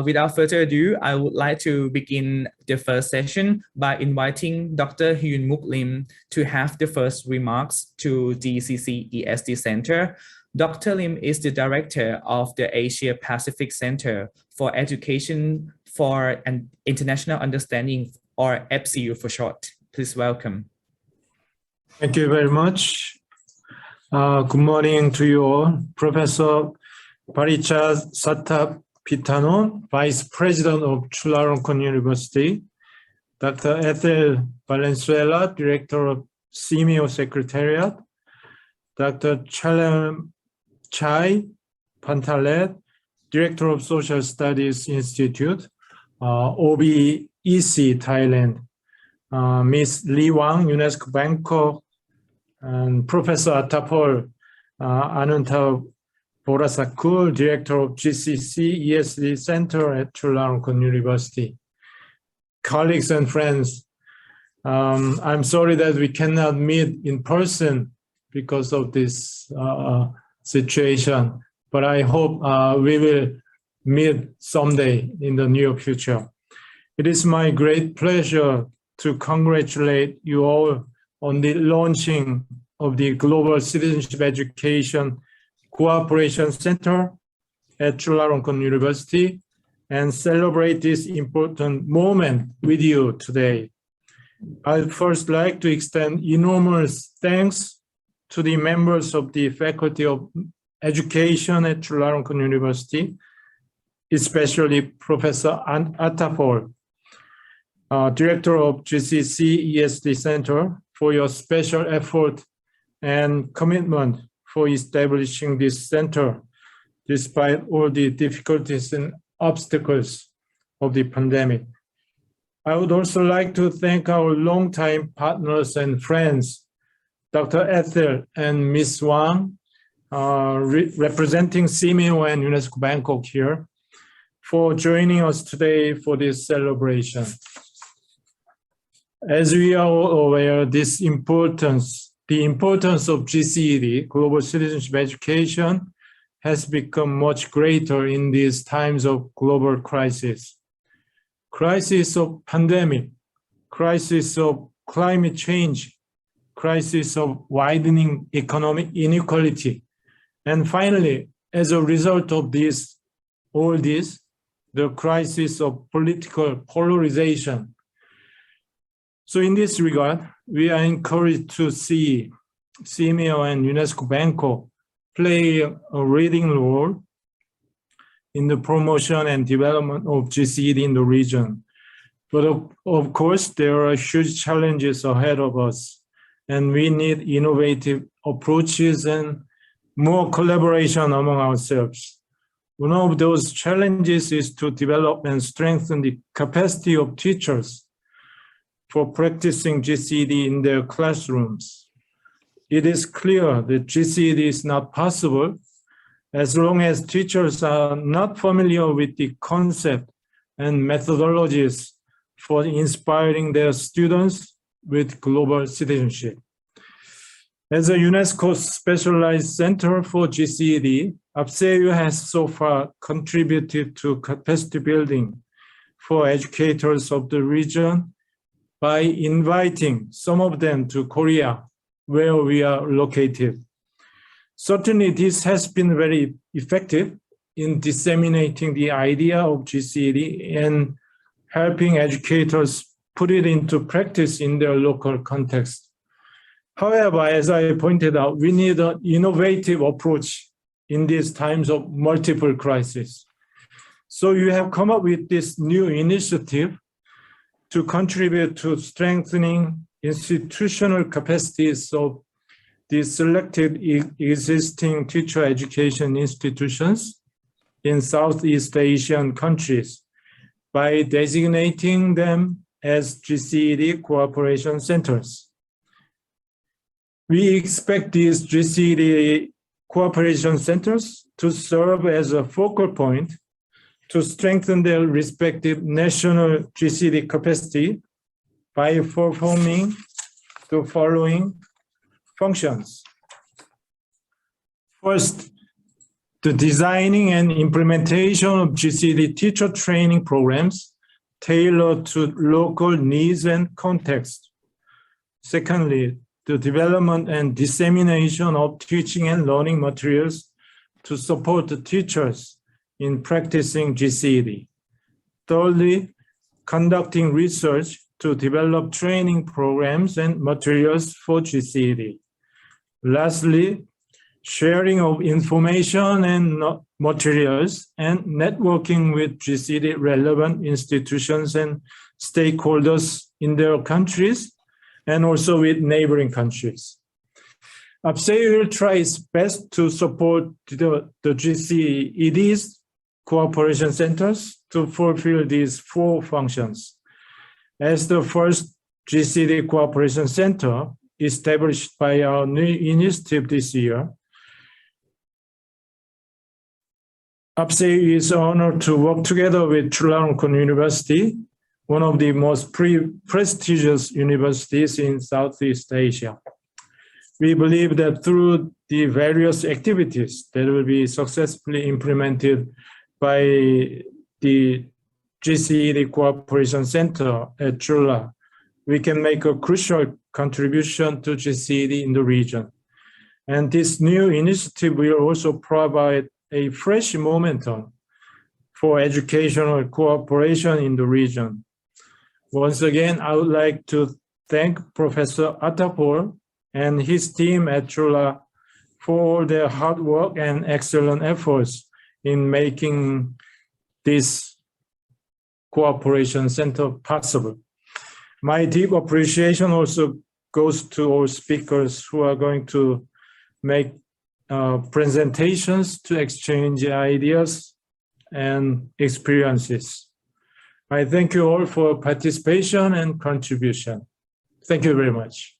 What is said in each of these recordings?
Without further ado, I would like to begin the first session by inviting Dr. Hyun Mook Lim to have the first remarks to GCC-ESD Center. Dr. Lim is the director of the Asia Pacific Center for Education for an International Understanding, or APCEIU for short. Please welcome. Thank you very much. Good morning to you all. Professor Parichart Satapitanont, Vice President of Chulalongkorn University. Dr. Ethel Vaenzuela, Director of SEAMEO Secretariat. Dr. Chalermchai, Pantalert, Director of Social Studies Institute, OBEC, Thailand. Ms.Li Wang, Unesco Bangkok, and Professor Ethel, Untitled Chapter, Director of GCC-ESD Center at Chulalongkorn University. Colleagues and friends, I'm sorry that we cannot meet in person because of this situation, but I hope we will meet someday in the near future. It is my great pleasure to congratulate you all on the launching of the Global Citizenship Education Co-operation Center at Chulalongkorn University and celebrate this important moment with you today. I'd first like to extend enormous thanks to the members of the Faculty of Education at Chulalongkorn University, especially Professor Ethel, Director of GCC-ESD Center, for your special effort and commitment for establishing this center, despite all the difficulties and obstacles of the pandemic. I would also like to thank our longtime partners and friends, Dr. Ethel and Ms. Wang, representing SEAMEO and Unesco Bangkok here, for joining us today for this celebration. As we are all aware, the importance of GCED, Global Citizenship Education, has become much greater in these times of global crisis. Crisis of pandemic, crisis of climate change, crisis of widening economic inequality, and finally, as a result of all this, the crisis of political polarization. So in this regard, we are encouraged to see SEAMEO and Unesco Bangkok play a leading role in the promotion and development of GCED in the region. But of course, there are huge challenges ahead of us, and we need innovative approaches and more collaboration among ourselves. One of those challenges is to develop and strengthen the capacity of teachers for practicing GCED in their classrooms. It is clear that GCED is not possible as long as teachers are not familiar with the concept and methodologies for inspiring their students with global citizenship. As a UNESCO specialized center for GCED, APCEIU has so far contributed to capacity building for educators of the region by inviting some of them to Korea, where we are located. Certainly, this has been very effective in disseminating the idea of GCED and helping educators put it into practice in their local context. However, as I pointed out, we need an innovative approach in these times of multiple crises. So you have come up with this new initiative to contribute to strengthening institutional capacities of the selected existing teacher education institutions in Southeast Asian countries by designating them as GCED Co-operation Centers. We expect these GCED Co-operation Centers to serve as a focal point to strengthen their respective national GCED capacity by performing the following functions. First, the designing and implementation of GCED teacher training programs tailored to local needs and context. Secondly, the development and dissemination of teaching and learning materials to support the teachers in practicing GCED. Thirdly, conducting research to develop training programs and materials for GCED. Lastly, sharing of information and materials and networking with GCED relevant institutions and stakeholders in their countries and also with neighboring countries. APCEIU will try its best to support the GCED's cooperation centers to fulfill these 4 functions. As the first GCED Cooperation Center established by our new initiative this year, APCEIU is honored to work together with Chulalongkorn University, one of the most prestigious universities in Southeast Asia. We believe that through the various activities that will be successfully implemented by the GCED Cooperation Center at Chula, we can make a crucial contribution to GCED in the region. And this new initiative will also provide a fresh momentum for educational cooperation in the region. Once again, I would like to thank Professor Atapol and his team at Chula for all their hard work and excellent efforts in making this cooperation center possible. My deep appreciation also goes to all speakers who are going to make presentations to exchange ideas and experiences. I thank you all for participation and contribution. Thank you very much.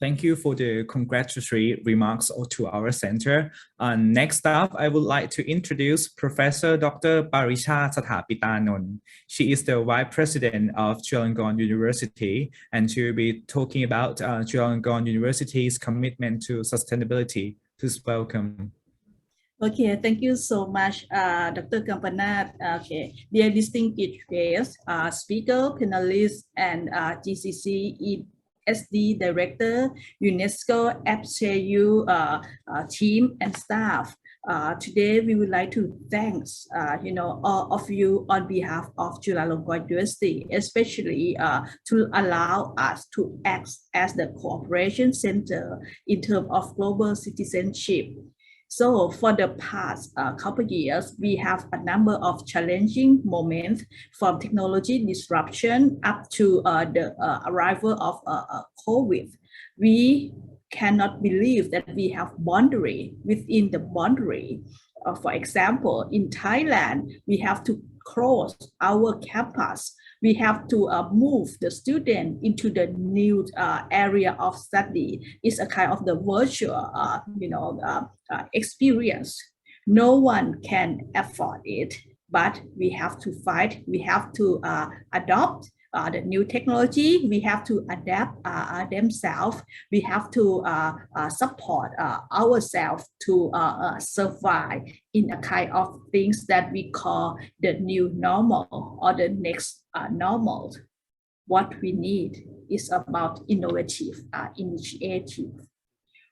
Thank you for the congratulatory remarks to our center. Next up, I would like to introduce Professor Dr. Parichart Satapitanont. She is the Vice President of Chulalongkorn University, and she will be talking about Chulalongkorn University's commitment to sustainability. Please welcome. Okay, thank you so much, Dr. Kampanat. Okay, dear distinguished guests, speaker, panelists, and GCC-ESD Director, Unesco, APCEIU team and staff. Today, we would like to thank all of you on behalf of Chulalongkorn University, especially to allow us to act as the cooperation center in terms of global citizenship. So for the past couple of years, we have a number of challenging moments from technology disruption up to the arrival of COVID. We cannot believe that we have boundary within the boundary. For example, in Thailand, we have to close our campus. We have to move the student into the new area of study. It's a kind of the virtual, experience. No one can afford it, but we have to fight. We have to adopt the new technology. We have to adapt themselves. We have to support ourselves to survive in a kind of things that we call the new normal or the next normal. What we need is about innovative initiative.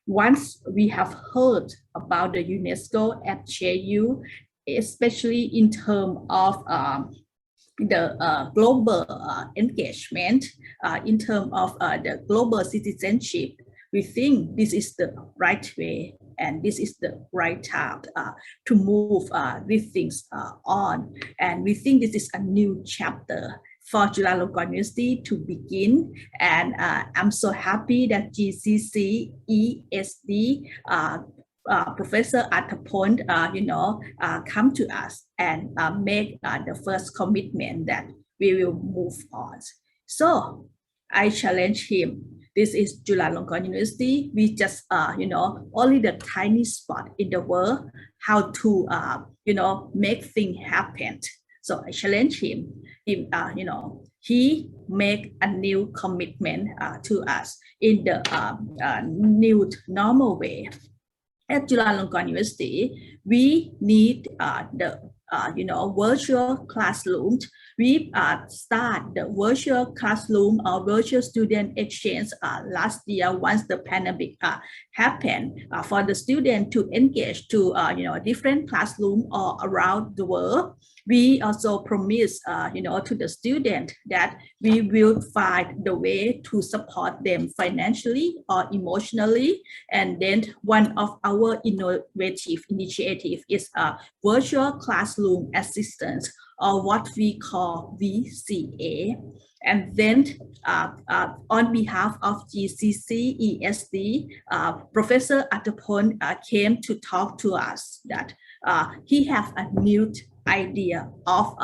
Once we have heard about the UNESCO APCEIU, especially in terms of the global engagement, in terms of the global citizenship, we think this is the right way and this is the right time to move these things on. And we think this is a new chapter for Chulalongkorn University to begin. And I'm so happy that GCC-ESD Professor Atapol, come to us and make the first commitment that we will move on. So I challenge him. This is Chulalongkorn University. We just, only the tiny spot in the world how to, make things happen. So I challenge him. He make a new commitment to us in the new normal way. at Chulalongkorn University, we need the virtual classrooms. We start the virtual classroom or virtual student exchange last year once the pandemic happened for the student to engage to different classroom all around the world. We also promise to the student that we will find the way to support them financially or emotionally. And then one of our innovative initiative is virtual classroom assistance, or what we call VCA. And then on behalf of GCC-ESD, Professor Attapon came to talk to us that he has a new idea of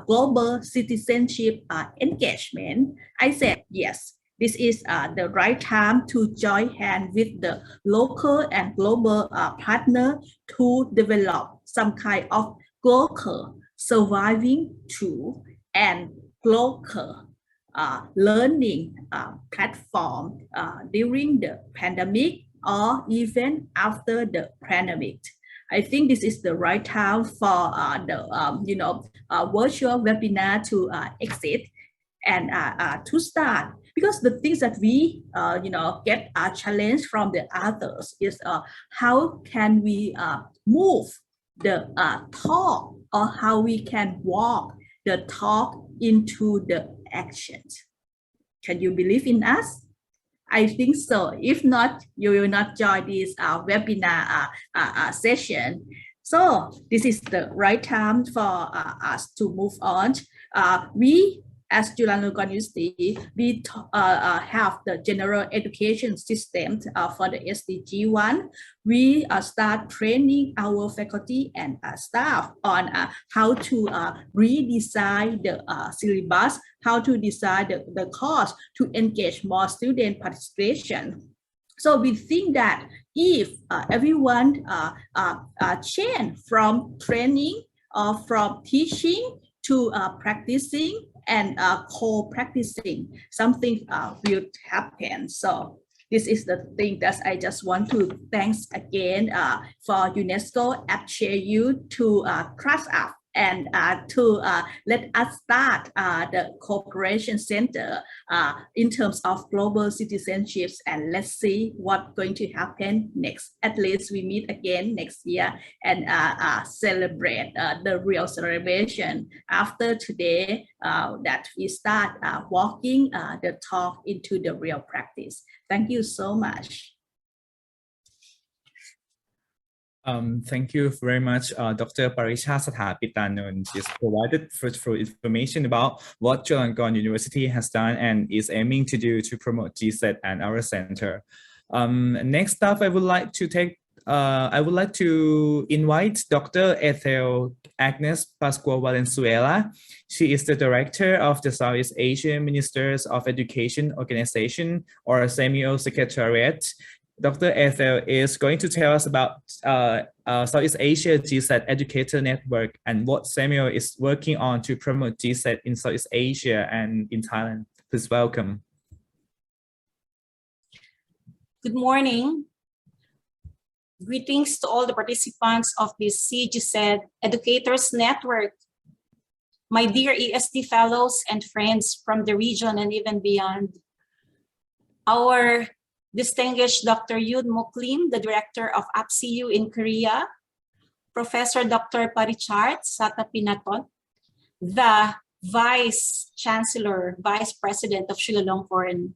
global citizenship engagement. I said, yes, this is the right time to join hands with the local and global partner to develop some kind of global surviving tool and local learning platform during the pandemic or even after the pandemic. I think this is the right time for the virtual webinar to exit and to start, because the things that we get a challenge from the others is how can we move the talk, or how we can walk the talk into the actions. Can you believe in us? I think so. If not, you will not join this webinar session. So this is the right time for us to move on. We, as Chulalongkorn University, we have the general education system for the SDG 1. We start training our faculty and staff on how to redesign the syllabus, how to design the course to engage more student participation. So we think that if everyone change from training or from teaching to practicing and co-practicing, something will happen. So this is the thing that I just want to thanks again for Unesco APCEIU to trust us and to let us start the Cooperation Center in terms of global citizenships, and let's see what's going to happen next. At least we meet again next year and celebrate the real celebration after today that we start walking the talk into the real practice. Thank you so much. Thank you very much, Dr. Parichart Satapitanont. Just provided fruitful information about what Chulalongkorn University has done and is aiming to do to promote GSET and our center. Next up, I would like to invite Dr. Ethel Agnes Vaenzuela. She is the director of the Southeast Asian Ministers of Education Organization, or SEAMEO Secretariat. Dr. Ethel is going to tell us about Southeast Asia GSET Educator Network and what SEAMEO is working on to promote GSET in Southeast Asia and in Thailand. Please welcome. Good morning. Greetings to all the participants of this SEA-GCED Educators Network. My dear ESD fellows and friends from the region and even beyond. Our distinguished Dr. Mook, the director of APCEIU in Korea, Professor Dr. Parichart, Satapitanont, the Vice Chancellor, Vice President of Chulalongkorn,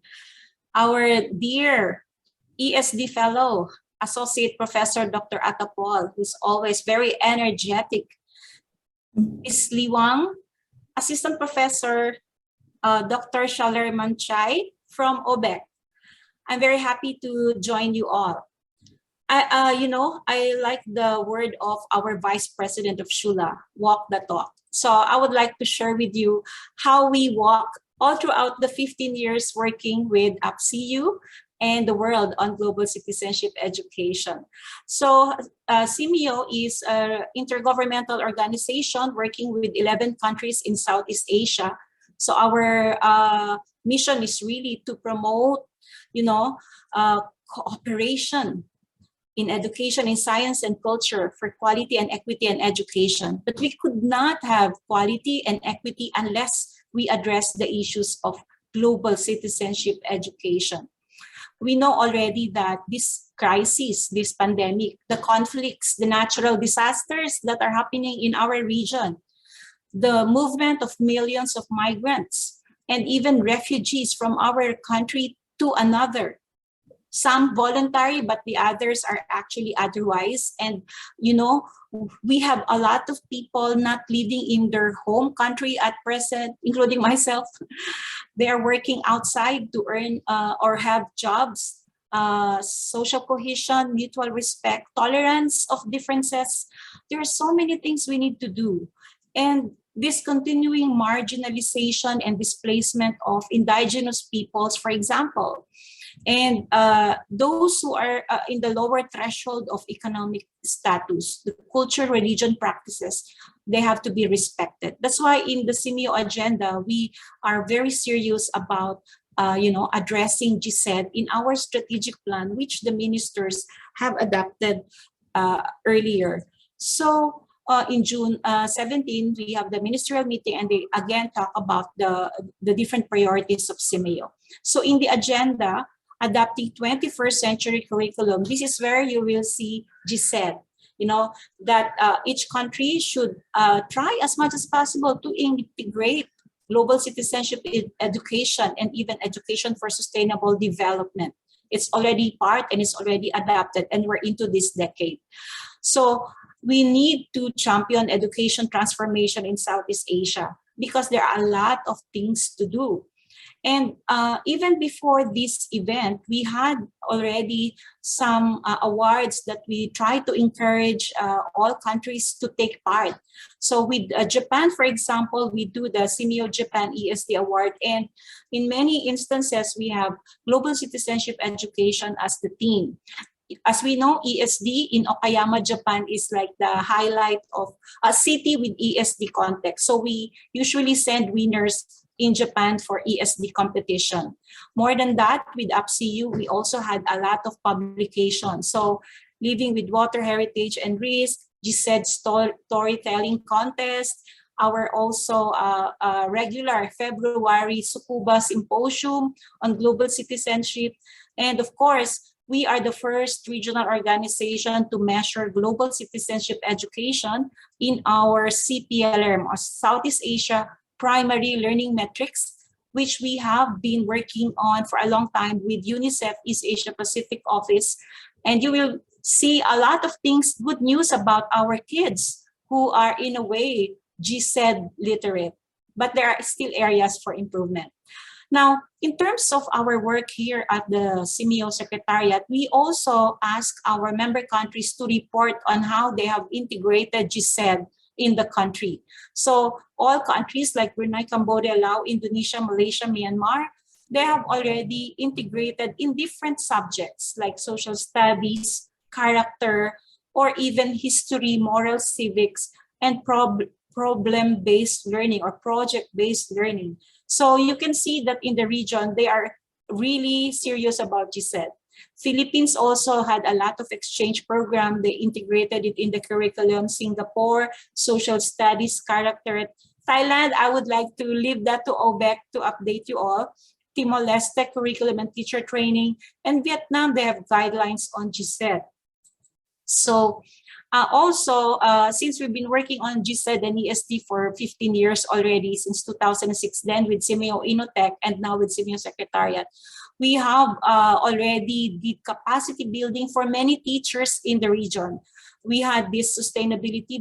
our dear ESD fellow, Associate Professor Dr. Ethel, who's always very energetic, Ms.Li Wang, Assistant Professor Dr. Chalermchai from OBEC. I'm very happy to join you all. I like the word of our Vice President of Shula, walk the talk. So I would like to share with you how we walk all throughout the 15 years working with APCEIU and the world on global citizenship education. So SEAMEO is an intergovernmental organization working with 11 countries in Southeast Asia. So our mission is really to promote cooperation in education, in science and culture, for quality and equity and education. But we could not have quality and equity unless we address the issues of global citizenship education. We know already that this crisis, this pandemic, the conflicts, the natural disasters that are happening in our region, the movement of millions of migrants, and even refugees from our country to another. Some voluntary, but the others are actually otherwise. And, you know, we have a lot of people not living in their home country at present, including myself. They are working outside to earn or have jobs, social cohesion, mutual respect, tolerance of differences. There are so many things we need to do. And this continuing marginalization and displacement of indigenous peoples, for example, and those who are in the lower threshold of economic status, the culture, religion practices, they have to be respected. That's why in the SEAMEO agenda, we are very serious about addressing GCED in our strategic plan, which the ministers have adopted earlier. So in June 17, we have the ministerial meeting, and they again talk about the different priorities of SEAMEO. So in the agenda, adapting 21st century curriculum, this is where you will see GCED, that each country should try as much as possible to integrate global citizenship education and even education for sustainable development. It's already part and it's already adapted, and we're into this decade. So we need to champion education transformation in Southeast Asia because there are a lot of things to do. And even before this event, we had already some awards that we try to encourage all countries to take part. So with Japan, for example, we do the SEAMEO Japan ESD Award. And in many instances, we have global citizenship education as the theme. As we know, ESD in Okayama, Japan is like the highlight of a city with ESD context. So we usually send winners in Japan for ESD competition. More than that, with APCEIU, we also had a lot of publications. So Living with Water, Heritage and Risk, GCED Storytelling Contest, our also regular February Tsukuba Symposium on Global Citizenship. And of course, we are the first regional organization to measure global citizenship education in our CPLM, or Southeast Asia Primary Learning Metrics, which we have been working on for a long time with UNICEF East Asia Pacific Office. And you will see a lot of things, good news about our kids who are in a way GCED literate, but there are still areas for improvement. Now, in terms of our work here at the SEAMEO Secretariat, we also ask our member countries to report on how they have integrated GCED in the country. So all countries like Brunei, Cambodia, Laos, Indonesia, Malaysia, Myanmar, they have already integrated in different subjects like social studies, character, or even history, moral civics, and problem-based learning or project-based learning. So you can see that in the region, they are really serious about GCED. Philippines also had a lot of exchange program. They integrated it in the curriculum. Singapore, social studies, character. Thailand, I would like to leave that to OBEC to update you all. Timor-Leste, curriculum and teacher training. And Vietnam, they have guidelines on GCED. So also, since we've been working on GCED and ESD for 15 years already, since 2006, then with SEAMEO Innotech and now with SEAMEO Secretariat, we have already did capacity building for many teachers in the region. We had this sustainability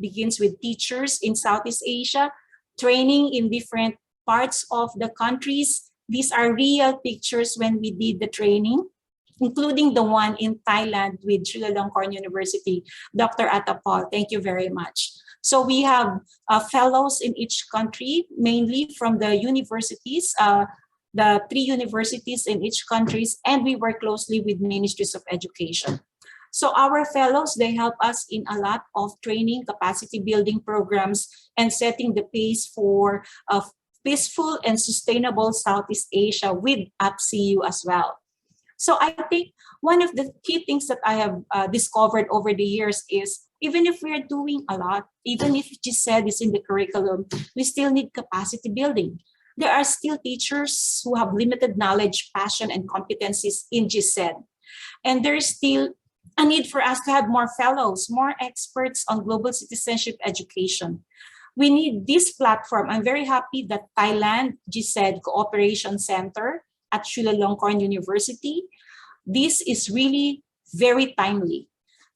begins with teachers in Southeast Asia, training in different parts of the countries. These are real pictures when we did the training, including the one in Thailand with Chulalongkorn University. Dr. Ethel, thank you very much. So we have fellows in each country, mainly from the universities, the 3 universities in each countries, and we work closely with ministries of education. So our fellows, they help us in a lot of training, capacity building programs, and setting the pace for peaceful and sustainable Southeast Asia with APCEIU as well. So I think one of the key things that I have discovered over the years is even if we are doing a lot, even if GCED is in the curriculum, we still need capacity building. There are still teachers who have limited knowledge, passion, and competencies in GCED. And there is still a need for us to have more fellows, more experts on global citizenship education. We need this platform. I'm very happy that Thailand GCED Co-operation Center at Chulalongkorn University. This is really very timely.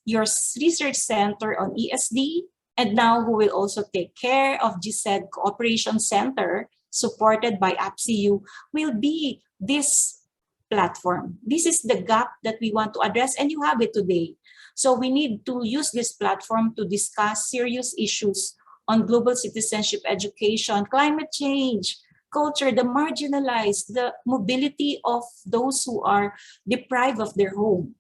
Your research center on ESD, and now who will also take care of GCED Co-operation Center, supported by APCEIU, will be this platform. This is the gap that we want to address, and you have it today. So we need to use this platform to discuss serious issues on global citizenship education, climate change, culture, the marginalized, the mobility of those who are deprived of their home.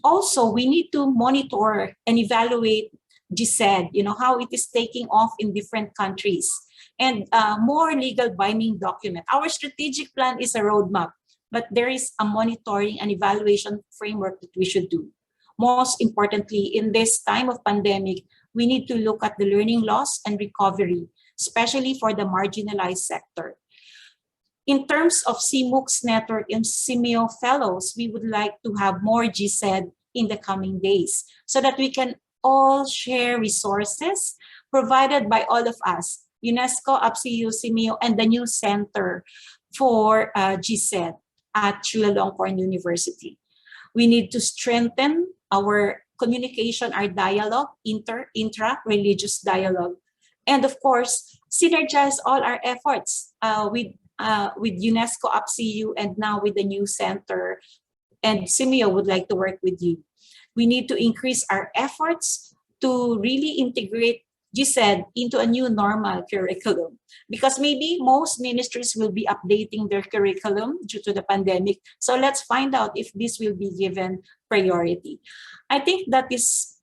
Also, we need to monitor and evaluate GCED, how it is taking off in different countries, and more legal binding document. Our strategic plan is a roadmap, but there is a monitoring and evaluation framework that we should do. Most importantly, in this time of pandemic, we need to look at the learning loss and recovery, especially for the marginalized sector. In terms of CMOOC's network and SEAMEO fellows, we would like to have more GCED in the coming days so that we can all share resources provided by all of us, UNESCO, APCEIU, SEAMEO, and the new center for GCED at Chulalongkorn University. We need to strengthen our communication, our dialogue, intra-religious dialogue, and of course, synergize all our efforts with UNESCO, APCEIU, and now with the new center, and SEAMEO would like to work with you. We need to increase our efforts to really integrate GCED into a new normal curriculum, because maybe most ministries will be updating their curriculum due to the pandemic. So let's find out if this will be given priority. I think that is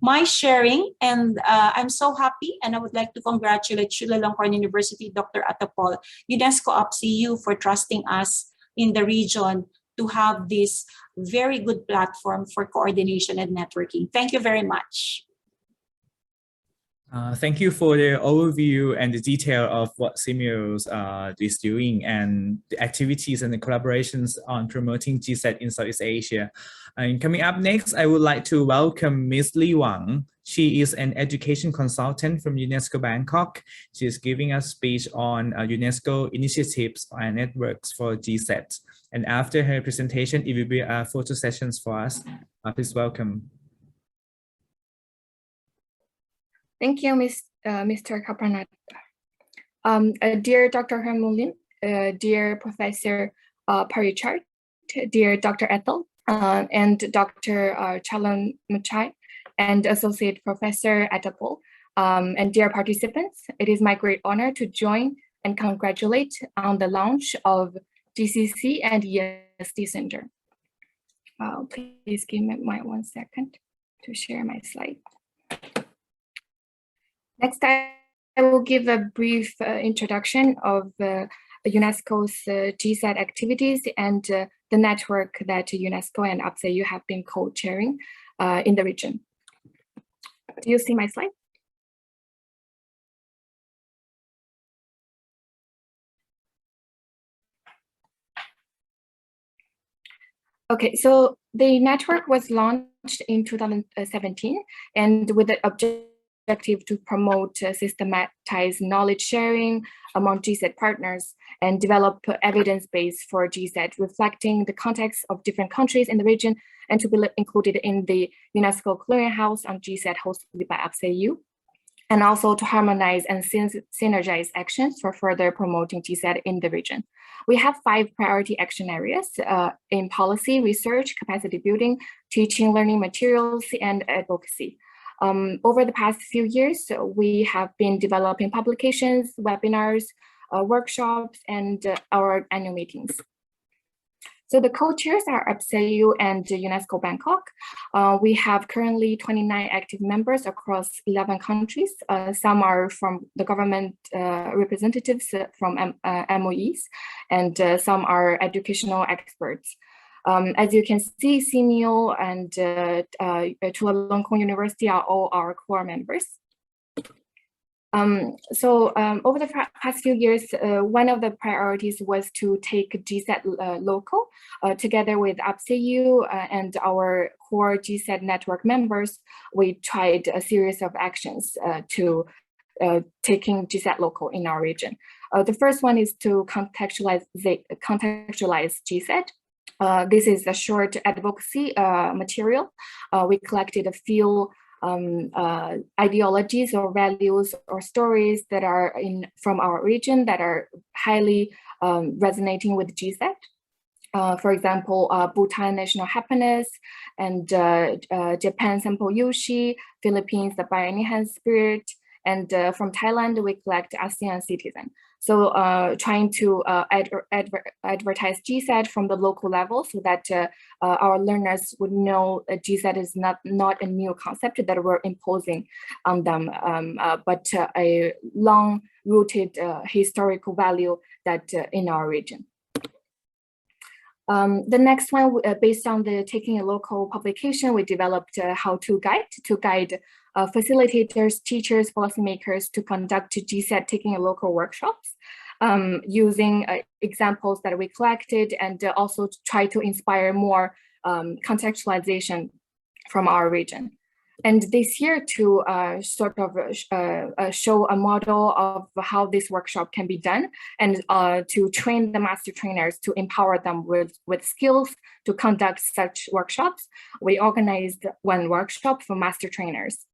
my sharing, and I'm so happy, and I would like to congratulate Chulalongkorn University, Dr. Ethel, UNESCO, APCEIU for trusting us in the region to have this very good platform for coordination and networking. Thank you very much. Thank you for the overview and the detail of what SEAMEO is doing and the activities and the collaborations on promoting GCED in Southeast Asia. And coming up next, I would like to welcome Ms.Li Wang. She is an education consultant from UNESCO Bangkok. She is giving a speech on UNESCO initiatives and networks for GCED. And after her presentation, it will be photo sessions for us. Please welcome. Thank you, Mr. Kapanat. Dear Dr.Hyun, dear Professor Parichart, dear Dr. Ethel, and Dr. Chalermchai, and Associate Professor Ethel, and dear participants, it is my great honor to join and congratulate on the launch of GCC and ESD Center. Please give me 1 second to share my slide. Next, I will give a brief introduction of UNESCO's GCED activities and the network that UNESCO and APCEIU have been co-chairing in the region. Do you see my slide? Okay, so the network was launched in 2017 and with the objective to promote systematized knowledge sharing among GCED partners and develop evidence base for GCED, reflecting the context of different countries in the region and to be included in the UNESCO Clearinghouse on GCED hosted by APCEIU, and also to harmonize and synergize actions for further promoting GCED in the region. We have 5 priority action areas in policy, research, capacity building, teaching, learning materials, and advocacy. Over the past few years, we have been developing publications, webinars, workshops, and our annual meetings. So the co-chairs are APCEIU and UNESCO Bangkok. We have currently 29 active members across 11 countries. Some are from the government representatives from MOEs, and some are educational experts. As you can see, SEAMEO and Chulalongkorn University are all our core members. Over the past few years, one of the priorities was to take GSET local together with APCEIU and our core GSET network members. We tried a series of actions to taking GSET local in our region. The first one is to contextualize GSET. This is a short advocacy material. We collected a few ideologies or values or stories that are from our region that are highly resonating with GSET. For example, Bhutan national happiness, and Japan simple yushi, Philippines the Bayanihan spirit, and from Thailand we collect ASEAN citizen. So trying to advertise GSET from the local level so that our learners would know GSET is not a new concept that we're imposing on them, but a long-rooted historical value that in our region. The next one, based on the Taking a Local publication, we developed how to guide facilitators, teachers, policymakers to conduct GSET Taking a Local workshops using examples that we collected, and also to try to inspire more contextualization from our region. And this year to sort of show a model of how this workshop can be done, and to train the master trainers to empower them with skills to conduct such workshops, we organized one workshop for master trainers.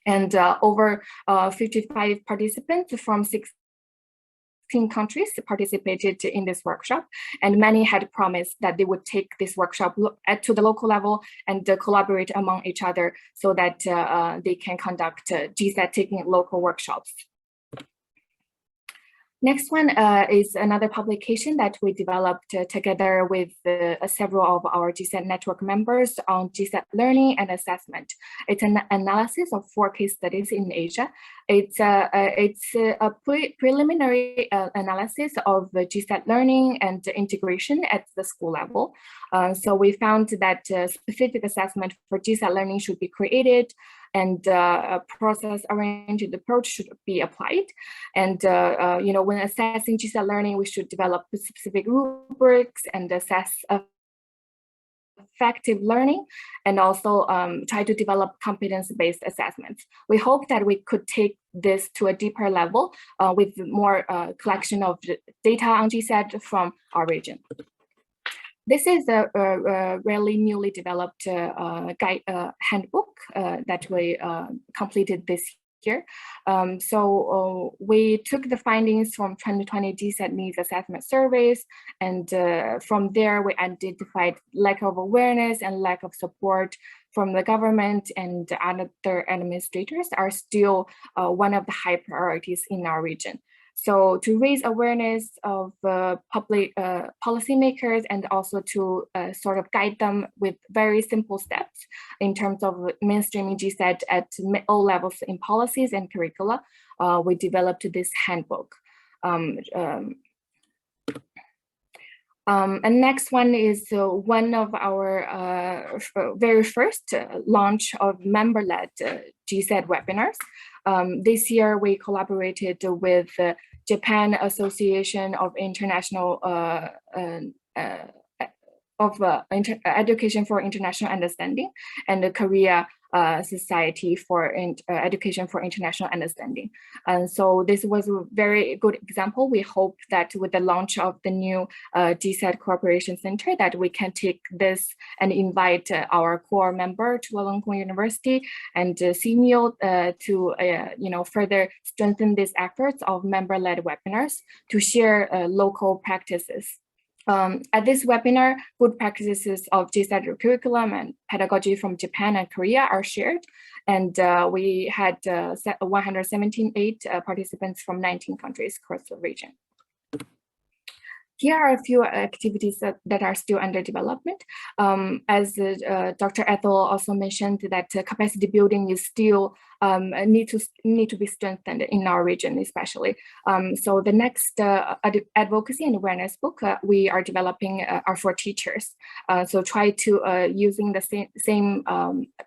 And over 55 participants from 16 countries participated in this workshop, and many had promised that they would take this workshop to the local level and collaborate among each other so that they can conduct GSET Taking Local workshops. Next one is another publication that we developed together with several of our GSET network members on GSET learning and assessment. It's an analysis of 4 case studies in Asia. It's a preliminary analysis of GSET learning and integration at the school level. So we found that specific assessment for GSET learning should be created, and a process-oriented approach should be applied. And when assessing GSET learning, we should develop specific rubrics and assess effective learning, and also try to develop competence-based assessments. We hope that we could take this to a deeper level with more collection of data on GSET from our region. This is a really newly developed handbook that we completed this year. So we took the findings from 2020 GSET needs assessment surveys, and from there we identified lack of awareness and lack of support from the government and other administrators are still one of the high priorities in our region. So to raise awareness of public policymakers, and also to sort of guide them with very simple steps in terms of mainstreaming GSET at all levels in policies and curricula, we developed this handbook. And next one is one of our very first launch of member-led GSET webinars. This year we collaborated with Japan Association of International Education for International Understanding, and the Korea Society for Education for International Understanding. And so this was a very good example. We hope that with the launch of the new GSED Co-operation Center, that we can take this and invite our core member, Chulalongkorn University and SEAMEO to further strengthen these efforts of member-led webinars to share local practices. At this webinar, good practices of GSET curriculum and pedagogy from Japan and Korea are shared, and we had 178 participants from 19 countries across the region. Here are a few activities that are still under development. As Dr. Ethel also mentioned, that capacity building is still need to be strengthened in our region, especially. So the next advocacy and awareness book we are developing are for teachers. So try to using the same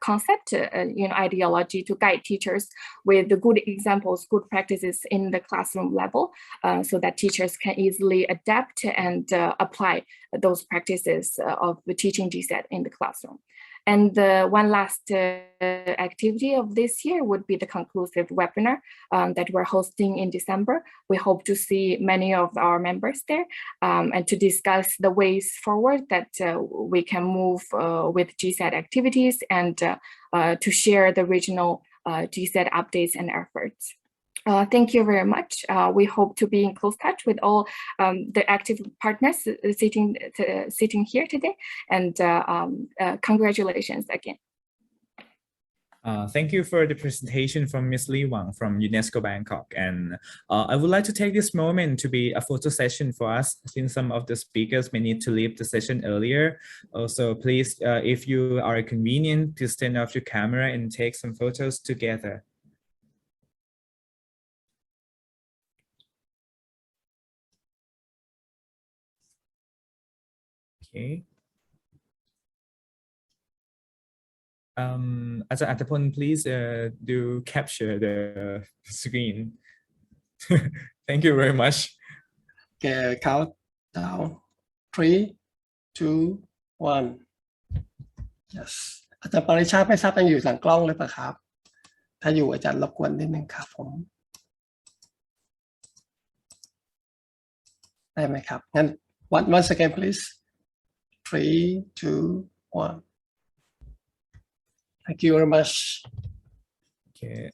concept, ideology to guide teachers with the good examples, good practices in the classroom level, so that teachers can easily adapt and apply those practices of the teaching GSET in the classroom. And one last activity of this year would be the conclusive webinar that we're hosting in December. We hope to see many of our members there and to discuss the ways forward that we can move with GSET activities and to share the regional GSET updates and efforts. Thank you very much. We hope to be in close touch with all the active partners sitting here today, and congratulations again. Thank you for the presentation from Ms.Li Wang from Unesco Bangkok. And I would like to take this moment to be a photo session for us, since some of the speakers may need to leave the session earlier. Also, please, if you are convenient, please turn off your camera and take some photos together. Okay. Ajahn Attapon, please do capture the screen. Thank you very much. Okay, count down. 3, 2, 1. Yes. อาจารย์ปริชาติไม่ทราบยังอยู่หลังกล้องหรือเปล่าครับ ถ้าอยู่อาจารย์รบกวนนิดนึงครับผม ได้ไหมครับ งั้น once again please. 3, 2, 1. Thank you very much. Okay,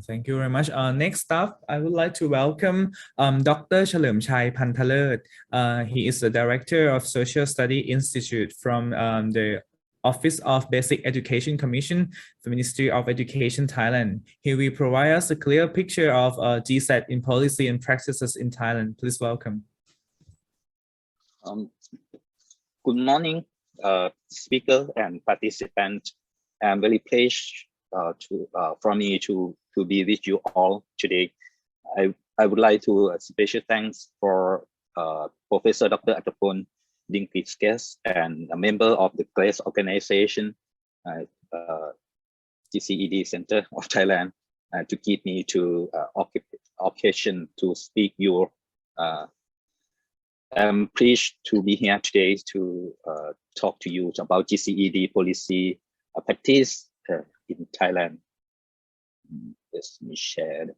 thank you very much. Next up, I would like to welcome Dr.Chalermchai Pantalert. He is the Director of Social Study Institute from the Office of Basic Education Commission, the Ministry of Education, Thailand. He will provide us a clear picture of GSET in policy and practices in Thailand. Please welcome. Good morning, speaker and participant. I'm very pleased for me to be with you all today. I would like to special thanks for Professor Dr. Attapon being his guest and a member of the great organization GCED Center of Thailand to give me to occasion to speak your. I'm pleased to be here today to talk to you about GCED policy practice in Thailand. Let me share.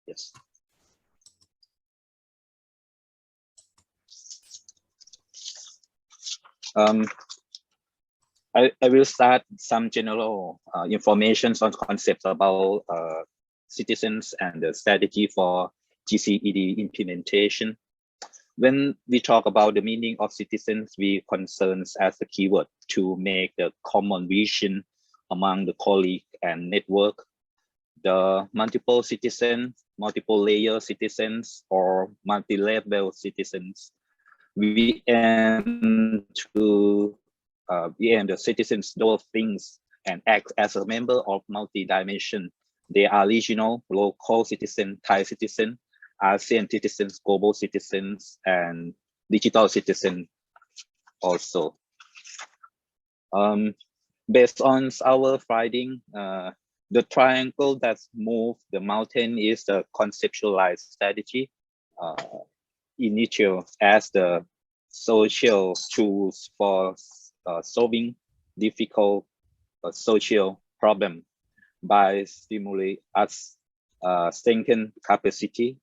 Yes. I will start some general information on concepts about citizens and the strategy for GCED implementation. When we talk about the meaning of citizens, we concerns as the keyword to make the common vision among the colleague and network. The multiple citizens, multiple layer citizens, or multi-level citizens. We aim the citizens do things and act as a member of multi-dimension. They are regional, local citizen, Thai citizen, ASEAN citizens, global citizens, and digital citizens also. Based on our finding, the triangle that moves the mountain is the conceptualized strategy, initial as the social tools for solving difficult social problem by stimulating us strengthen capacity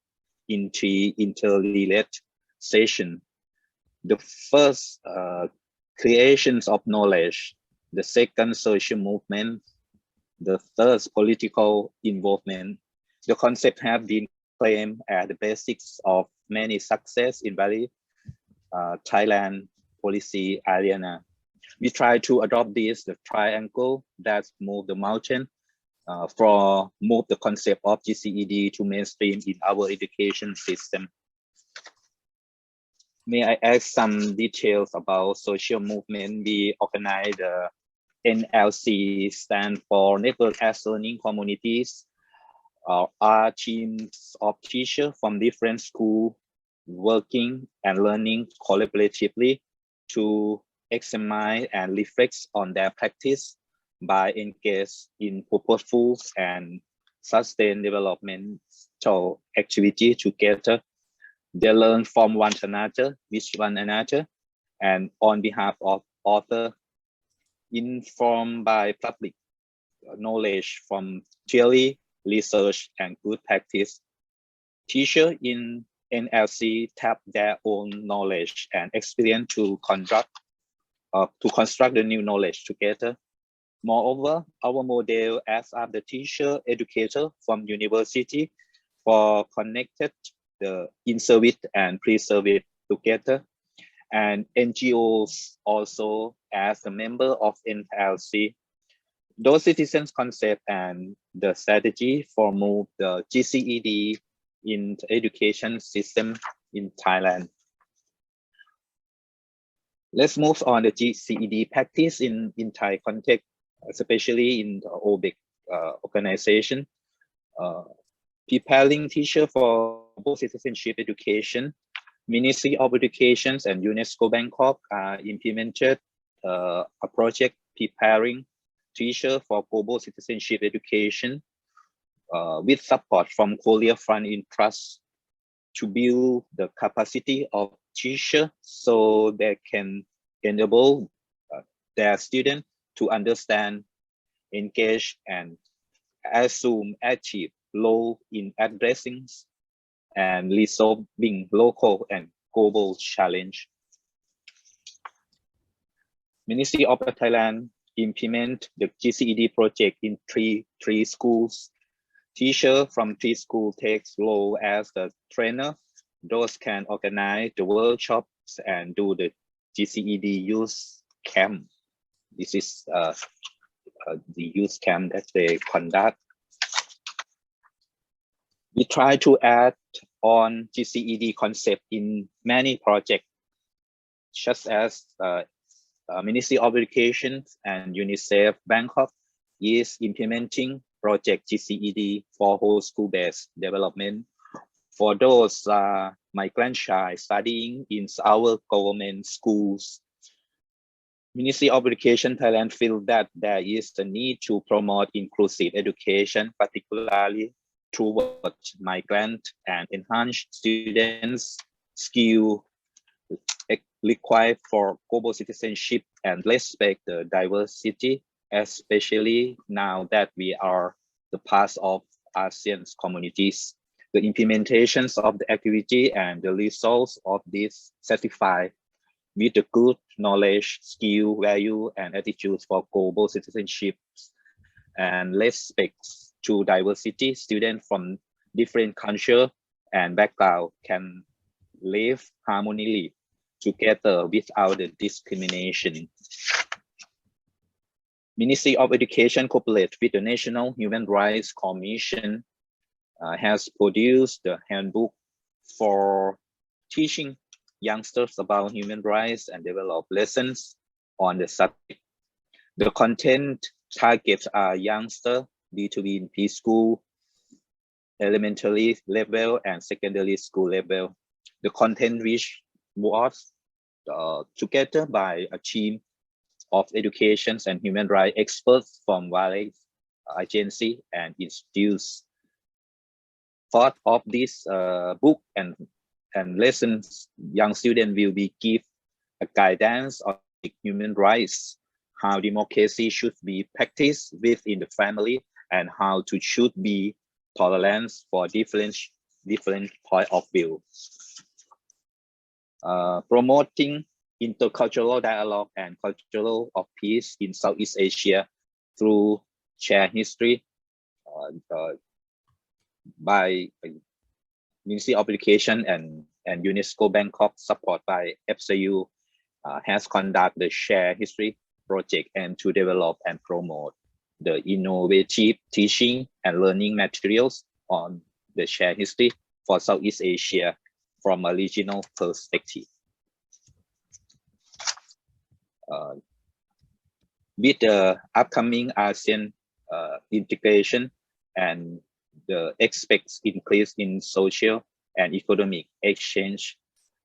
into interrelation. The first creations of knowledge, the second social movement, the third political involvement. The concept have been claimed as the basics of many success in very Thailand policy arena. We try to adopt this, the triangle that move the mountain, move the concept of GCED to mainstream in our education system. May I add some details about social movement? We organize the NLC, stand for Network as Learning Communities, are teams of teachers from different schools working and learning collaboratively to examine and reflect on their practice by engaging in purposeful and sustained developmental activity together. They learn from one another, with one another, and on behalf of author, informed by public knowledge from theory, research, and good practice. Teachers in NLC tap their own knowledge and experience to construct the new knowledge together. Moreover, our model as of the teacher educator from university for connected the in-service and pre-service together, and NGOs also as a member of NLC. Those citizens concept and the strategy for move the GCED in the education system in Thailand. Let's move on the GCED practice in Thai context, especially in the OBEC organization. Preparing teacher for both citizenship education, Ministry of Education and UNESCO Bangkok implemented a project preparing teacher for global citizenship education with support from Korea Fund in Trust to build the capacity of teacher so they can enable their students to understand, engage, and assume active role in addressing and resolving local and global challenge. Ministry of Thailand implement the GCED project in three schools. Teacher from 3 schools takes role as the trainer. Those can organize the workshops and do the GCED youth camp. This is the youth camp that they conduct. We try to add on GCED concept in many projects, such as Ministry of Education and UNICEF Bangkok is implementing project GCED for whole school-based development. For those my grandchild studying in our government schools, Ministry of Education Thailand feels that there is a need to promote inclusive education, particularly towards migrant and enhance students' skill required for global citizenship and respect the diversity, especially now that we are the part of ASEAN communities. The implementations of the activity and the results of this certify with the good knowledge, skill, value, and attitudes for global citizenship and respect to diversity. Students from different culture and background can live harmoniously together without the discrimination. Ministry of Education cooperates with the National Human Rights Commission has produced the handbook for teaching youngsters about human rights and develop lessons on the subject. The content targets are youngsters between preschool, elementary level, and secondary school level. The content which was together by a team of education and human rights experts from various agencies and institutes. Part of this book and lessons, young students will be given a guidance on human rights, how democracy should be practiced within the family, and how to should be tolerance for different point of view. Promoting intercultural dialogue and cultural of peace in Southeast Asia through shared history by Ministry of Education and UNESCO Bangkok, support by APCEIU, has conducted the shared history project and to develop and promote the innovative teaching and learning materials on the shared history for Southeast Asia from a regional perspective. with the upcoming ASEAN integration and the expects increase in social and economic exchange,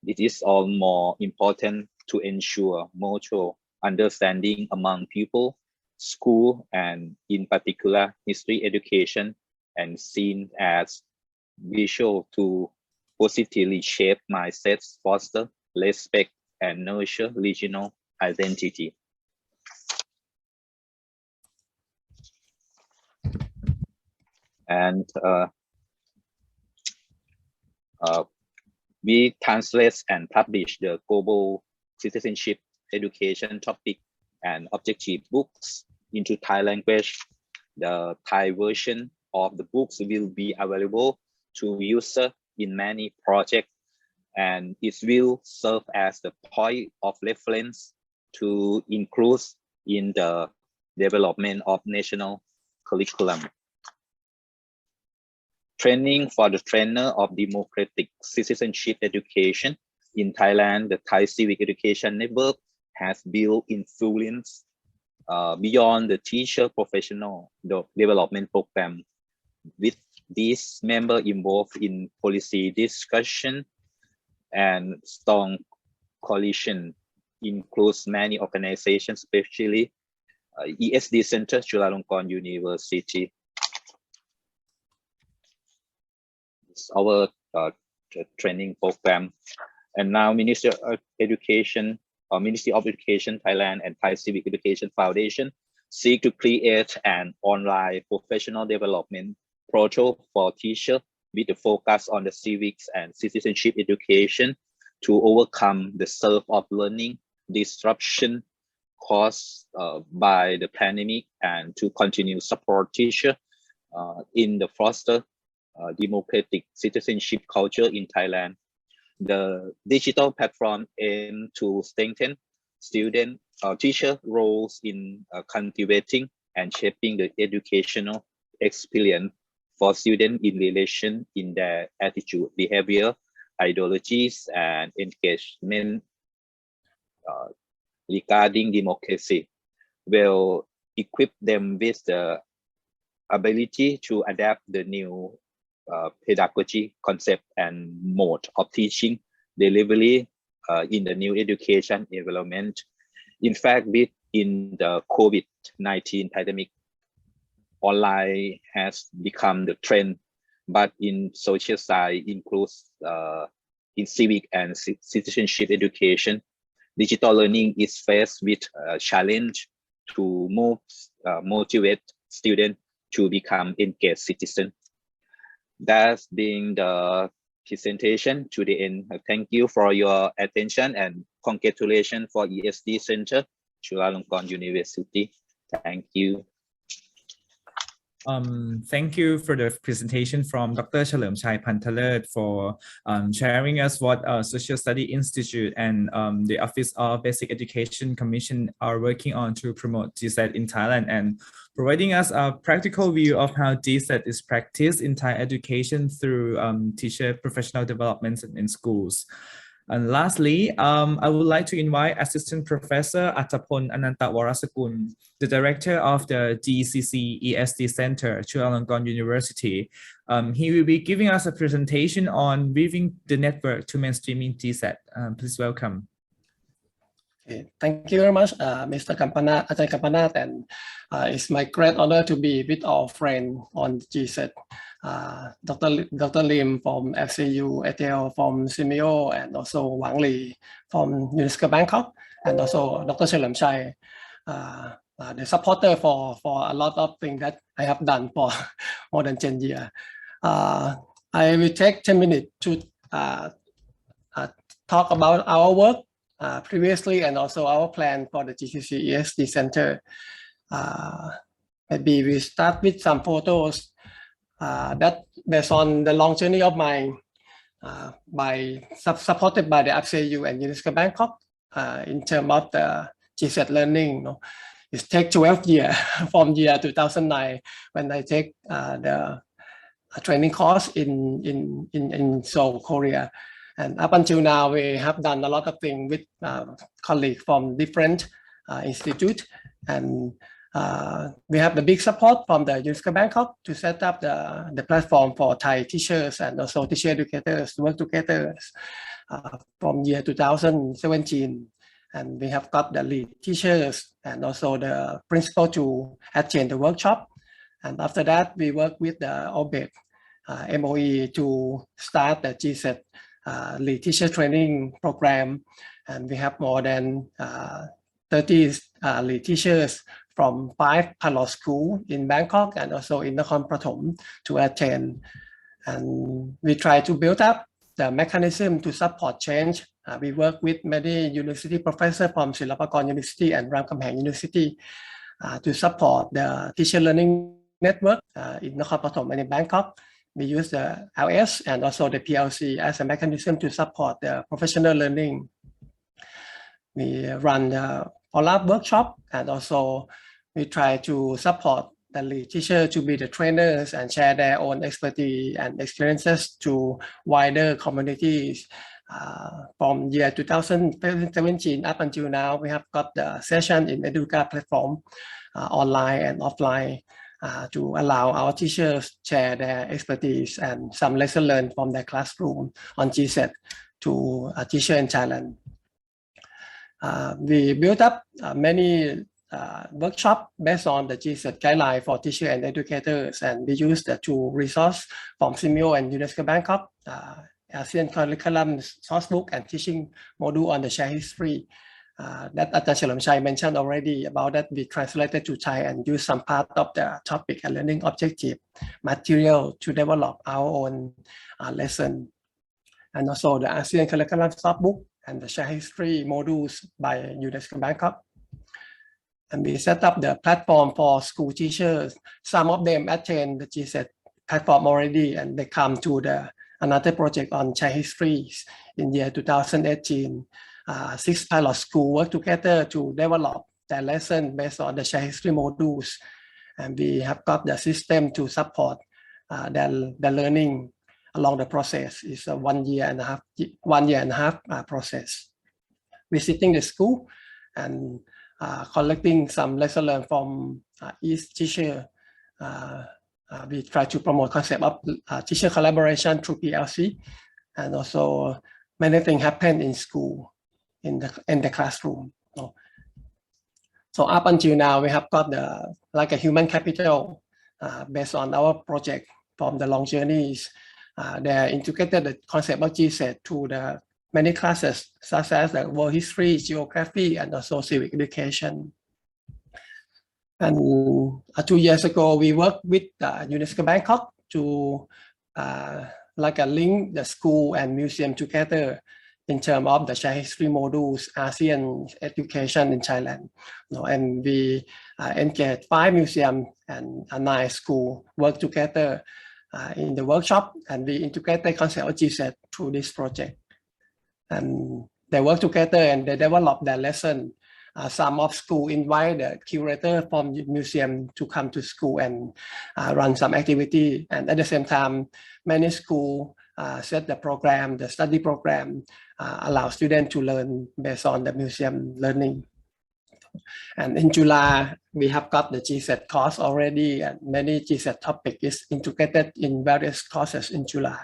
it is all more important to ensure mutual understanding among people, school, and in particular history education, and seen as visual to positively shape mindsets, foster respect, and nurture regional identity. And we translate and publish the global citizenship education topic and objective books into Thai language. The Thai version of the books will be available to users in many projects, and it will serve as the point of reference to include in the development of national curriculum. Training for the trainer of democratic citizenship education in Thailand, the Thai Civic Education Network has built influence beyond the teacher professional development program, with these members involved in policy discussion and strong coalition includes many organizations, especially ESD Center, Chulalongkorn University. It's our training program. And now Ministry of Education Thailand and Thai Civic Education Foundation seek to create an online professional development portal for teachers with a focus on the civics and citizenship education to overcome the surge of learning disruption caused by the pandemic and to continue support teachers in the foster democratic citizenship culture in Thailand. The digital platform aims to strengthen student teacher roles in cultivating and shaping the educational experience for students in relation in their attitude, behavior, ideologies, and engagement regarding democracy. Will equip them with the ability to adapt the new pedagogy concept and mode of teaching delivery in the new education environment. In fact, in the COVID-19 pandemic, online has become the trend, but in social side includes in civic and citizenship education, digital learning is faced with a challenge to motivate students to become engaged citizens. That's being the presentation to the end. Thank you for your attention and congratulations for ESD Center, Chulalongkorn University. Thank you. Thank you for the presentation from Dr. Chalermchai Pantalert for sharing us what Social Study Institute and the Office of Basic Education Commission are working on to promote GSET in Thailand, and providing us a practical view of how GSET is practiced in Thai education through teacher professional development in schools. And lastly, I would like to invite Assistant Professor Attapon Anantawarasakun, the Director of the GCC-ESD Center, Chulalongkorn University. He will be giving us a presentation on weaving the network to mainstreaming GSET. Please welcome. Okay, thank you very much, Mr. Kampanat, and it's my great honor to be with our friend on GSET. Dr. Lim from APCEIU, Ethel from SEAMEO, and also Wang from Unesco Bangkok, and also Dr. Chalermchai, the supporter for a lot of things that I have done for more than 10 years. I will take 10 minutes to talk about our work previously and also our plan for the GCC-ESD Center. Maybe we start with some photos that based on the long journey of mine, supported by the APCEIU and Unesco Bangkok in terms of the GSET learning. It takes 12 years from year 2009 when I take the training course in Seoul, Korea. And up until now, we have done a lot of things with colleagues from different Institute. And we have the big support from the Unesco Bangkok to set up the platform for Thai teachers and also teacher educators to work together from year 2017. And we have got the lead teachers and also the principal to attend the workshop. And after that, we work with the OBEC MOE to start the GCED lead teacher training program. And we have more than 30 lead teachers from 5 pilot schools in Bangkok and also in Nakhon Pathom to attend. And we try to build up the mechanism to support change. We work with many university professors from Chulalongkorn University and Ramkhamhaeng University to support the teacher learning network in Nakhon Pathom and in Bangkok. We use the LS and also the PLC as a mechanism to support the professional learning. We run the follow-up workshop, and also we try to support the lead teacher to be the trainers and share their own expertise and experiences to wider communities. From year 2017 up until now, we have got the session in Educa platform, online and offline, to allow our teachers share their expertise and some lessons learned from their classroom on GCED to a teacher in Thailand. We built up many workshops based on the GCED guideline for teachers and educators, and we use the two resources from SEAMEO and Unesco Bangkok, ASEAN curriculum sourcebook and teaching module on the shared history. That Dr.Chalermchai mentioned already about that. We translated to Thai and use some part of the topic and learning objective material to develop our own lesson. And also the ASEAN curriculum sourcebook and the shared history modules by UNESCO Bangkok. And we set up the platform for school teachers. Some of them attend the GCED platform already, and they come to another project on shared histories in year 2018. 6 pilot schools work together to develop their lesson based on the shared history modules. And we have got the system to support the learning along the process. It's a 1 year and a half process. Visiting the school and collecting some lesson learned from each teacher. We try to promote concept of teacher collaboration through PLC, and also many things happen in school, in the classroom. So up until now, we have got like a human capital based on our project from the long journeys. They integrated the concept of GCED to the many classes, such as the world history, geography, and also civic education. And 2 years ago, we worked with UNESCO Bangkok to like a link the school and museum together in terms of the shared history modules, ASEAN education in Thailand. And we engaged 5 museums and 9 schools work together in the workshop, and we integrate the concept of GCED through this project. And they work together and they develop their lesson. Some of school invite the curator from the museum to come to school and run some activity. And at the same time, many schools set the program, the study program, allow students to learn based on the museum learning. And in July, we have got the GCED course already, and many GCED topic is integrated in various courses in July.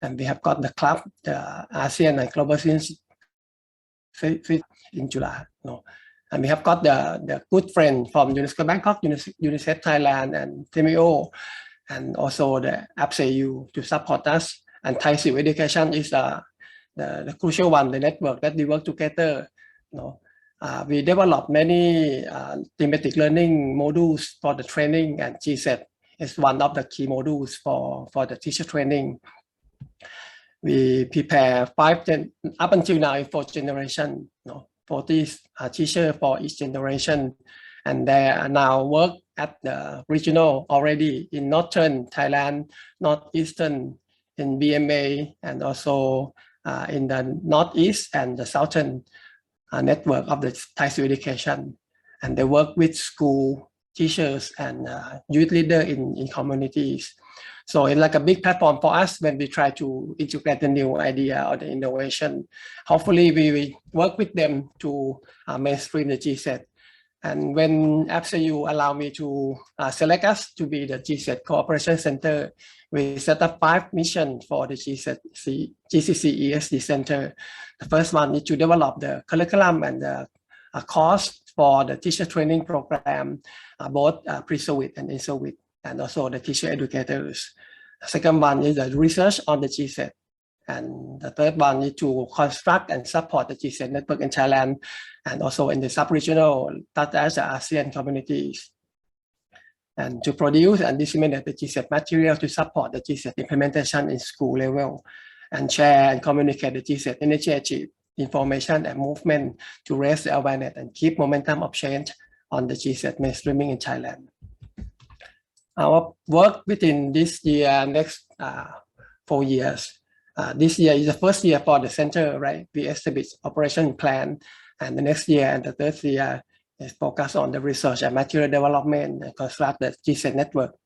And we have got the club, the ASEAN and Global Students in July. And we have got the good friend from UNESCO Bangkok, UNICEF Thailand, and SEAMEO, and also the APCEIU to support us. And Thai Civic Education is the crucial one, the network that we work together. We developed many thematic learning modules for the training, and GCED is one of the key modules for the teacher training. We prepare up until now 4 generations, 40 teachers for each generation, and they are now work at the regional already in Northern Thailand, Northeastern in BMA, and also in the Northeast and the Southern network of the Thai Civic Education. And they work with school teachers and youth leaders in communities. So it's like a big platform for us when we try to integrate the new idea or the innovation. Hopefully we will work with them to mainstream the GCED. And when APCEIU allowed me to select us to be the GCED Co-operation Center, we set up 5 missions for the GCC-ESD Center. The first one is to develop the curriculum and the course for the teacher training program, both pre-service and in-service, and also the teacher educators. The second one is the research on the GCED. And the third one is to construct and support the GCED network in Thailand and also in the sub-regional, such as the ASEAN communities. And to produce and disseminate the GCED material to support the GCED implementation in school level and share and communicate the GCED initiative, information and movement to raise the awareness and keep momentum of change on the GCED mainstreaming in Thailand. Our work within this year, next 4 years. This year is the first year for the center, right? We established operation plan, and the next year and the third year is focused on the research and material development and construct the GCED network.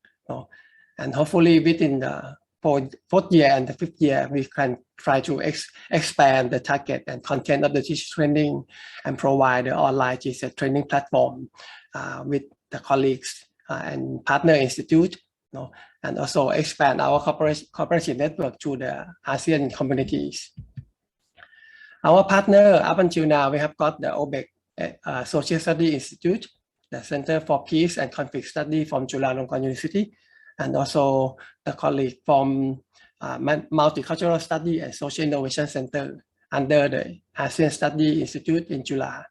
And hopefully within the fourth year and the fifth year, we can try to expand the target and content of the teacher training and provide the online GCED training platform with the colleagues and partner institute, and also expand our cooperation network to the ASEAN communities. Our partner, up until now, we have got the OBEC Social Study Institute, the Center for Peace and Conflict Study from Chulalongkorn University, and also the colleague from Multicultural Study and Social Innovation Center under the ASEAN Study Institute in Chula.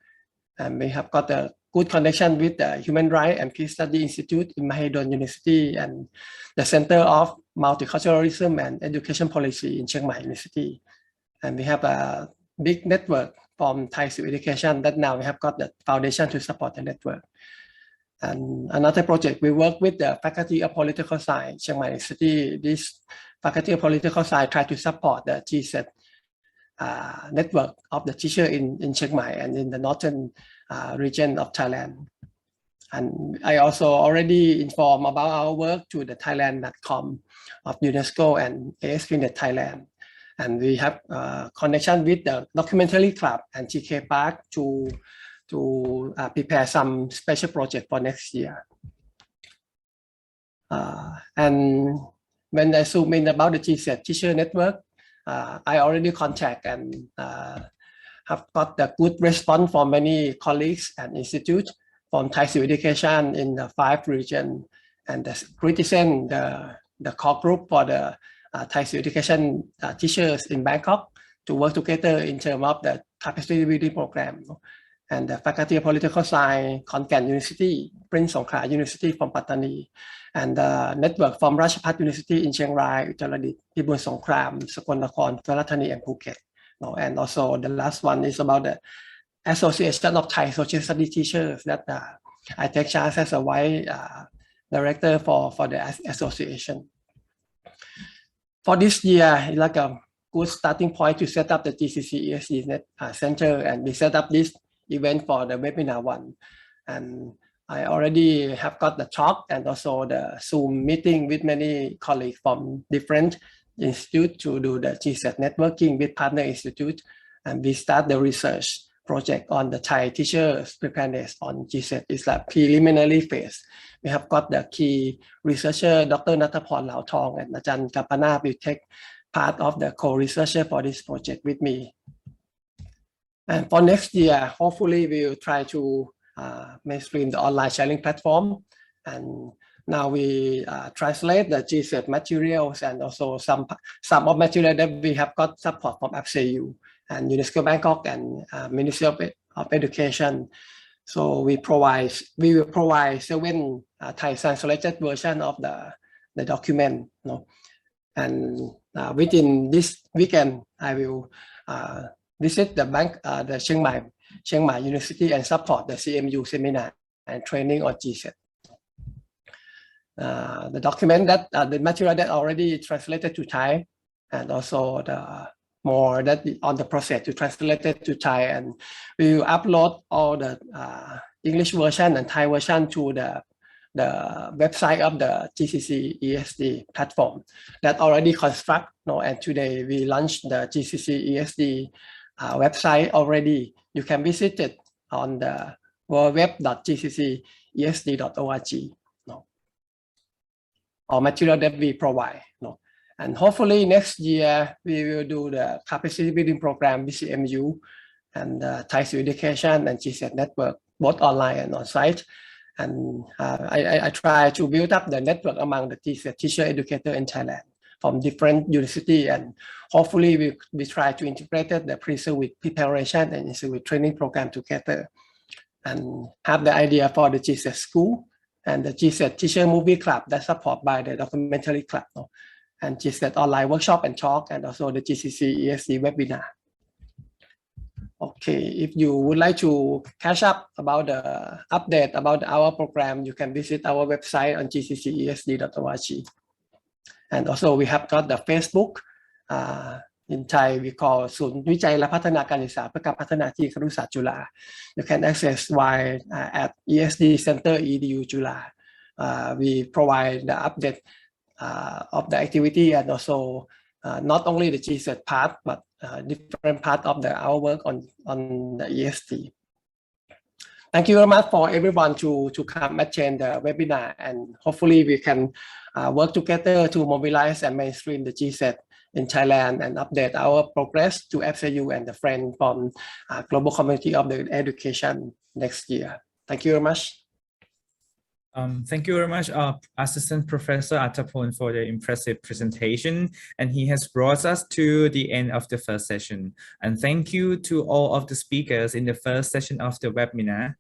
And we have got a good connection with the Human Rights and Peace Study Institute in Mahidol University and the Center of Multiculturalism and Education Policy in Chiang Mai University. And we have a big network from Thai Civil Education that now we have got the foundation to support the network. And another project, we work with the Faculty of Political Science, Chiang Mai University. This Faculty of Political Science try to support the GCED network of the teacher in Chiang Mai and in the northern region of Thailand. And I also already informed about our work to the Thailand.com of Unesco and ASP.NET Thailand. And we have connection with the documentary club and TK Park to prepare some special project for next year. And when I zoom in about the GCED teacher network, I already contact and have got the good response from many colleagues and institutes from Thai Civil Education in the 5 regions, and represent the core group for the Thai Civil Education teachers in Bangkok to work together in terms of the capacity building program. And the Faculty of Political Science, Khon University, Prince Songkhla University from Pattani, and the network from Ratchapat University in Chiang Rai, Uttaradit, Pibun Songkhram, Sakonnakhon, Suratthani, and Phuket. And also the last one is about the Association of Thai Social Studies Teachers that I take charge as a vice director for the association. For this year, it's like a good starting point to set up the GCC-ESD Center, and we set up this event for the webinar one. And I already have got the talk and also the Zoom meeting with many colleagues from different institutes to do the GCED networking with partner institute. And we start the research project on the Thai teachers preparedness on GCED. It's a preliminary phase. We have got the key researcher, Dr. Nathaporn Laotong and Ajahn Kapana will take part of the co-researcher for this project with me. And for next year, hopefully we will try to mainstream the online sharing platform. And now we translate the GCED materials and also some of material that we have got support from APCEIU and Unesco Bangkok and Ministry of Education. So we will provide 7 Thai translated version of the document. And within this weekend, I will visit the Chiang Mai University and support the SEAMEO seminar and training on GCED. The document that the material that already translated to Thai, and also the more that on the process to translate it to Thai, and we will upload all the English version and Thai version to the the website of the GCC-ESD platform that already construct, and today we launched the GCC-ESD website already. You can visit it on the www.gcc-esd.org, or material that we provide. And hopefully next year we will do the capacity building program with SEAMEO and Thai Education and Gsat network, both online and on site. And I try to build up the network among the teacher educator in Thailand from different universities, and hopefully we try to integrate the pre-service preparation and service training program together, and have the idea for the Gsat school and the Gsat teacher movie club that's supported by the documentary club, and Gsat online workshop and talk, and also the GCC-ESD webinar. Okay, if you would like to catch up about the update about our program, you can visit our website on gcc-esd.org. And also we have got the Facebook. In Thai we call ศูนย์วิจัยและพัฒนาการศึกษาเพื่อการพัฒนาที่ครุศาสตร์จุฬา You can access via at ESD Center EDU Chula. We provide the update of the activity, and also not only the GCED part, but different part of our work on the ESD. Thank you very much for everyone to come attend the webinar, and hopefully we can work together to mobilize and mainstream the Gsat in Thailand and update our progress to APCEIU and the friends from global community of the education next year. Thank you very much. Thank you very much, Assistant Professor Attapon, for the impressive presentation, and he has brought us to the end of the first session. And thank you to all of the speakers in the first session of the webinar.